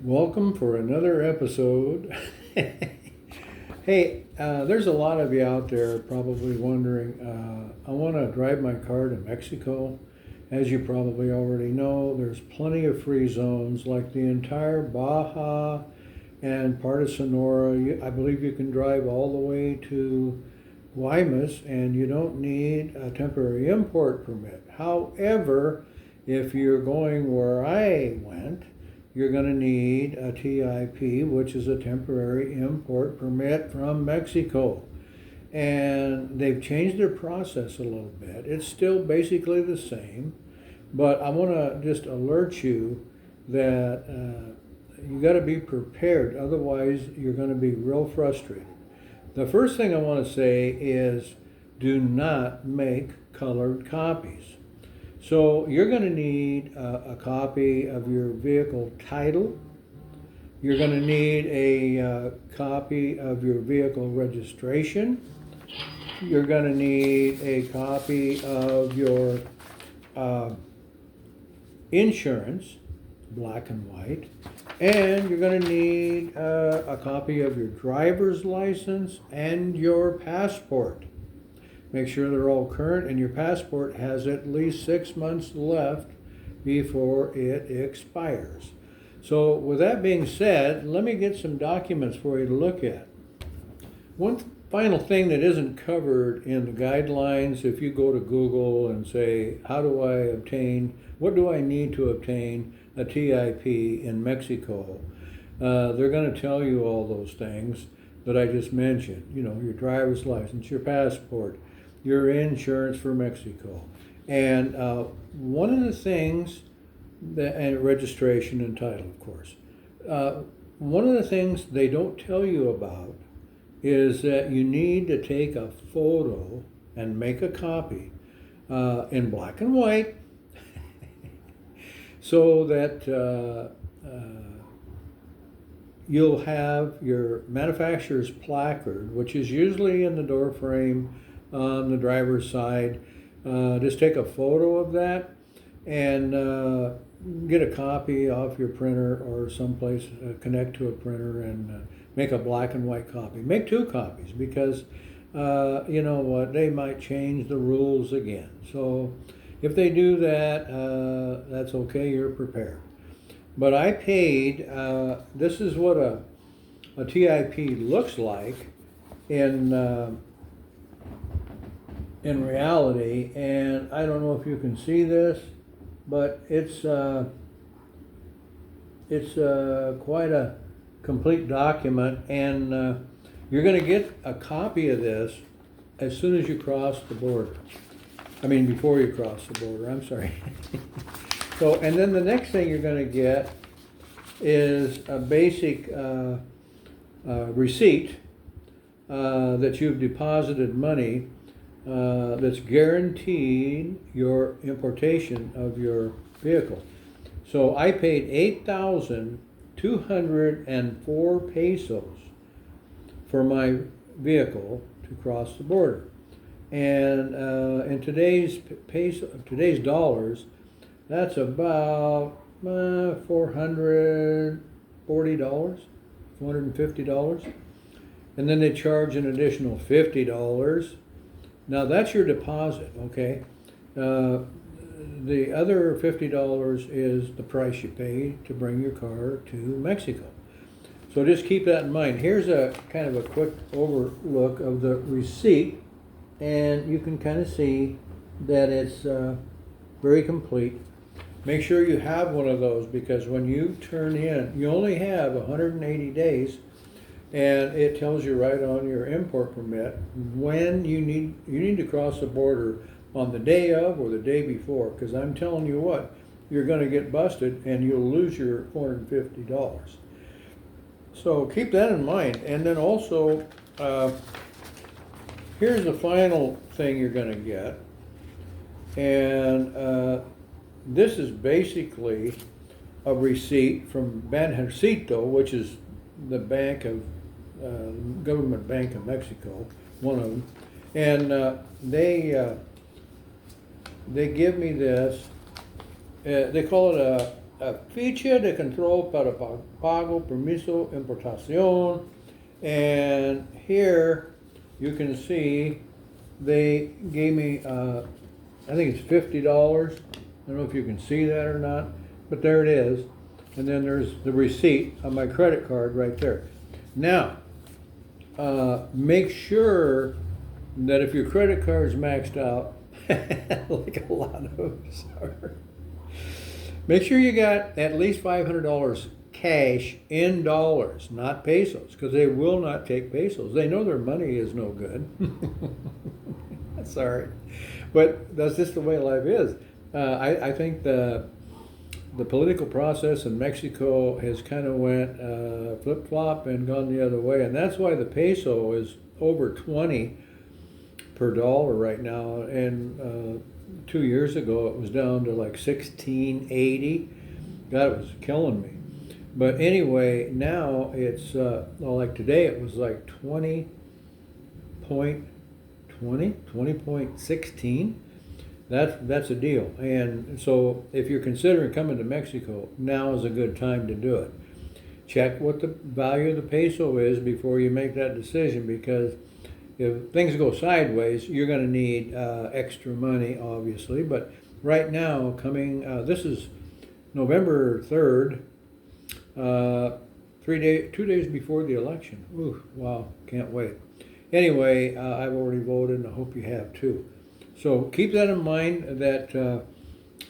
Welcome for another episode. Hey, there's a lot of you out there probably wondering. I want to drive my car to Mexico. As you probably already know, there's plenty of free zones like the entire Baja and part of Sonora. I believe you can drive all the way to Guaymas and you don't need a temporary import permit. However, if you're going where I went, you're going to need a TIP, which is a temporary import permit from Mexico. And they've changed their process a little bit. It's still basically the same, but I want to just alert you that you got to be prepared. Otherwise, you're going to be real frustrated. The first thing I want to say is do not make colored copies. So you're going to need a copy of your vehicle title. You're going to need a copy of your vehicle registration. You're going to need a copy of your insurance, black and white. And you're going to need a copy of your driver's license and your passport. Make sure they're all current and your passport has at least 6 months left before it expires. So with that being said, let me get some documents for you to look at. One final thing that isn't covered in the guidelines, if you go to Google and say, what do I need to obtain a TIP in Mexico? They're going to tell you all those things that I just mentioned. You know, your driver's license, your passport, your insurance for Mexico. And one of the things, and registration and title, of course. One of the things they don't tell you about is that you need to take a photo and make a copy in black and white so that you'll have your manufacturer's placard, which is usually in the door frame on the driver's side. Just take a photo of that and get a copy off your printer or someplace, connect to a printer and make a black and white copy. Make 2 copies because you know what, they might change the rules again. So if they do that, that's okay, you're prepared. But I paid, this is what a TIP looks like in reality, and I don't know if you can see this, but it's quite a complete document, and you're going to get a copy of this as soon as you cross the border. I mean, before you cross the border, I'm sorry. So, and then the next thing you're going to get is a basic receipt that you've deposited money that's guaranteed your importation of your vehicle. So I paid 8,204 pesos for my vehicle to cross the border. And in today's dollars, that's about $440, $450. And then they charge an additional $50. Now that's your deposit, okay? The other $50 is the price you pay to bring your car to Mexico. So just keep that in mind. Here's a kind of a quick overlook of the receipt, and you can kind of see that it's very complete. Make sure you have one of those because when you turn in, you only have 180 days, and it tells you right on your import permit when you need to cross the border on the day of or the day before, because I'm telling you what, you're going to get busted and you'll lose your $450. So keep that in mind. And then also, here's the final thing you're going to get, and this is basically a receipt from Banjercito, which is the bank of government bank of Mexico, one of them, and they give me this. They call it ficha de control para pago permiso importación. And here you can see they gave me, I think it's $50. I don't know if you can see that or not, but there it is. And then there's the receipt on my credit card right there. Now, make sure that if your credit card is maxed out, like a lot of us are, make sure you got at least $500 cash in dollars, not pesos, because they will not take pesos. They know their money is no good. Sorry, but that's just the way life is. I think the political process in Mexico has kind of went flip-flop and gone the other way, and that's why the peso is over 20 per dollar right now, and 2 years ago it was down to like 16.80. God, it was killing me. But anyway, now it's like today it was like 20.16. That's a deal. And so if you're considering coming to Mexico, now is a good time to do it. Check what the value of the peso is before you make that decision, because if things go sideways, you're going to need extra money, obviously. But right now, this is November 3rd, 2 days before the election. Ooh, wow, can't wait. Anyway, I've already voted, and I hope you have too. So keep that in mind, that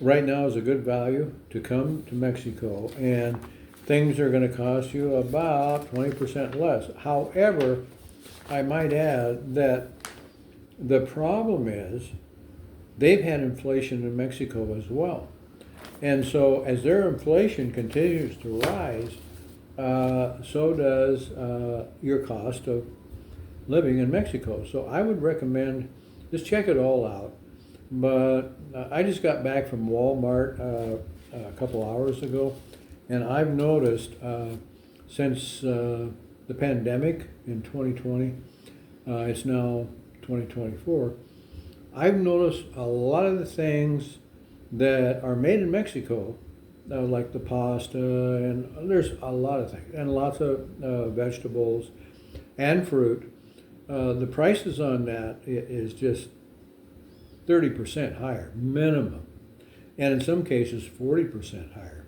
right now is a good value to come to Mexico, and things are going to cost you about 20% less. However, I might add that the problem is they've had inflation in Mexico as well. And so as their inflation continues to rise, so does your cost of living in Mexico. So I would recommend just check it all out. But I just got back from Walmart a couple hours ago, and I've noticed since the pandemic in 2020, it's now 2024, I've noticed a lot of the things that are made in Mexico, like the pasta, and there's a lot of things, and lots of vegetables and fruit. The prices on that is just 30% higher, minimum, and in some cases 40% higher.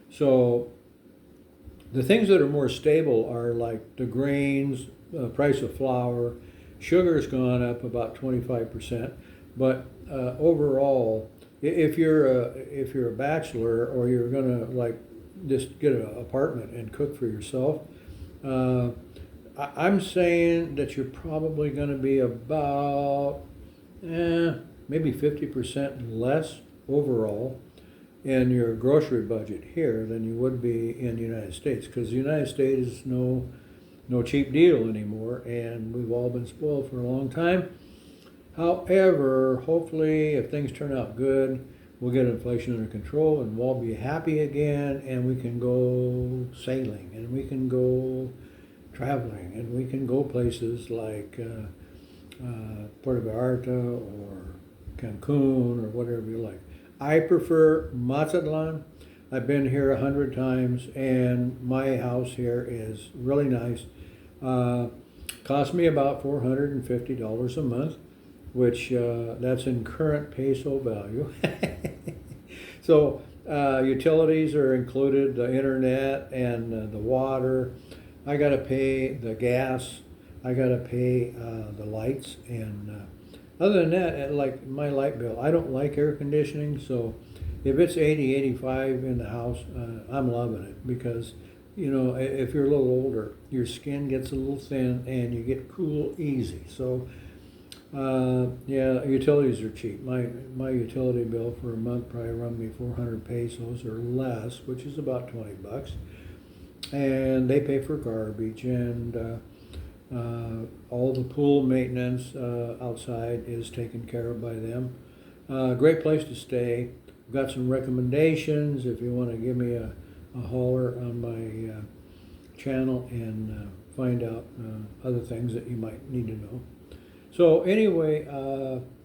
So the things that are more stable are like the grains, price of flour. Sugar's gone up about 25%, but overall, if you're a bachelor, or you're gonna like just get an apartment and cook for yourself, I'm saying that you're probably going to be about maybe 50% less overall in your grocery budget here than you would be in the United States, because the United States is no cheap deal anymore, and we've all been spoiled for a long time. However, hopefully, if things turn out good, we'll get inflation under control, and we'll all be happy again, and we can go sailing, and we can go traveling, and we can go places like Puerto Vallarta or Cancun or whatever you like. I prefer Mazatlan. I've been here 100 times, and my house here is really nice. Cost me about $450 a month, which that's in current peso value. So utilities are included, the internet and the water. I got to pay the gas. I got to pay the lights, and other than that, like my light bill, I don't like air conditioning, so if it's 80, 85 in the house, I'm loving it, because if you're a little older, your skin gets a little thin and you get cool easy. So yeah, utilities are cheap. My utility bill for a month probably run me 400 pesos or less, which is about $20. And they pay for garbage, and all the pool maintenance outside is taken care of by them. Great place to stay. I've got some recommendations if you want to give me a holler on my channel and find out other things that you might need to know. So anyway,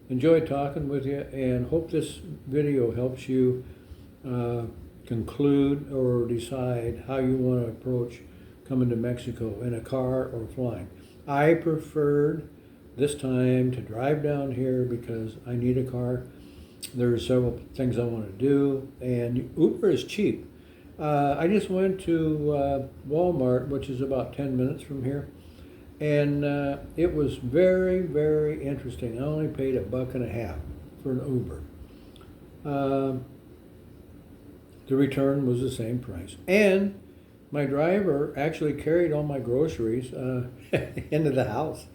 enjoyed talking with you, and hope this video helps you conclude or decide how you want to approach coming to Mexico in a car or flying. I preferred this time to drive down here because I need a car. There's several things I want to do, and Uber is cheap. I just went to Walmart, which is about 10 minutes from here, and it was very, very interesting. I only paid $1.50 for an Uber. The return was the same price, and my driver actually carried all my groceries into the house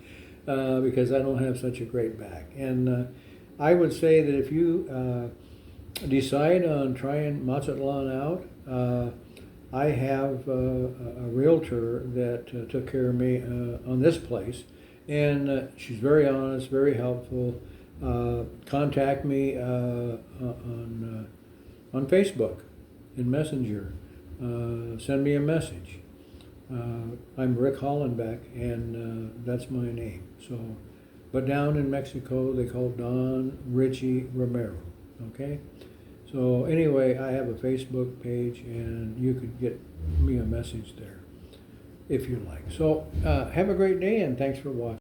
because I don't have such a great bag. And I would say that if you decide on trying Mazatlan out, I have a realtor that took care of me on this place, and she's very honest, very helpful. Contact me on Facebook in Messenger. Send me a message. I'm Rick Hollenbeck, and that's my name. So, but down in Mexico, they call Don Richie Romero. Okay. So anyway, I have a Facebook page, and you could get me a message there if you like. So have a great day, and thanks for watching.